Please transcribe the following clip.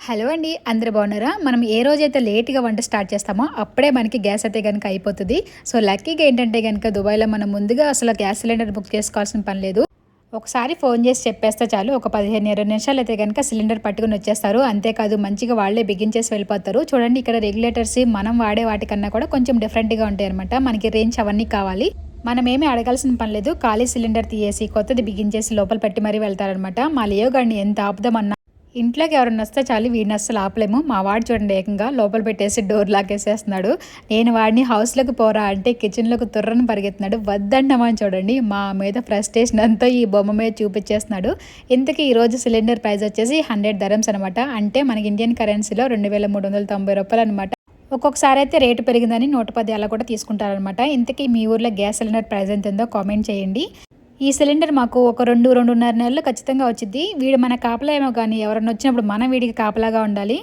Hello అండి, అందరూ బాగున్నారా? మనం ఏ రోజైతే లేట్‌గా వంట స్టార్ట్ చేస్తామో అప్పుడే మనకి గ్యాస్ అయితే గనుక అయిపోతది. సో, లక్కీగా ఏంటంటే గనుక దుబాయ్‌లో మనం ముందుగా అసలు గ్యాస్ సిలిండర్ బుక్ చేసుకోవాల్సిన పని లేదు. ఒకసారి ఫోన్ చేసి చెప్పేస్తే చాలు, ఒక 15, 20 నిమిషాలైతే గనుక సిలిండర్ పట్టుకొని వచ్చేస్తారు. అంతేకాదు మంచిగా వాళ్ళే బిగించేసి వెళ్ళిపోతారు. చూడండి, ఇక్కడ రెగ్యులేటర్స్ మనం వాడే వాటికన్నా కూడా కొంచెం డిఫరెంట్‌గా ఉంటాయన్నమాట. మనకి రేంజ్ అవన్నీ కావాలి. మనమేమి అడగాల్సిన పని లేదు. ఖాళీ సిలిండర్ తీయేసి కొత్తది బిగించేసి లోపల పెట్టి మరీ వెళ్తారనమాట. మా లియో గాడిని ఎంత ఆపుదామన్నా ఇంట్లోకి ఎవరైనా వస్తే చాలు, వీడిని అస్సలు ఆపలేము. మా వాడు చూడండి, ఏకంగా లోపల పెట్టేసి డోర్ లాగేసేస్తున్నాడు. నేను వాడిని హౌస్లోకి పోరా అంటే కిచెన్లోకి తుర్రని పరిగెత్తున్నాడు. వద్దండమని చూడండి, మా మీద ఫ్రస్ట్రేషన్ అంతా ఈ బొమ్మ మీద చూపించేస్తున్నాడు. ఇంతకీ ఈరోజు సిలిండర్ ప్రైస్ వచ్చేసి 100 దరమ్స్ అనమాట. అంటే మనకి ఇండియన్ కరెన్సీలో 2390 రూపాయలు అనమాట. ఒక్కొక్కసారి అయితే రేటు పెరిగిందని 110 అలా కూడా తీసుకుంటారనమాట. ఇంతకీ మీ ఊర్లో గ్యాస్ సిలిండర్ ప్రైస్ ఎంత ఉందో కామెంట్ చేయండి. ఈ సిలిండర్ మాకు ఒక 2, 2.5 నెలలు ఖచ్చితంగా వచ్చిద్ది. వీడు మన కాపలా ఏమో కానీ ఎవరన్నా వచ్చినప్పుడు మనం వీడికి కాపలాగా ఉండాలి.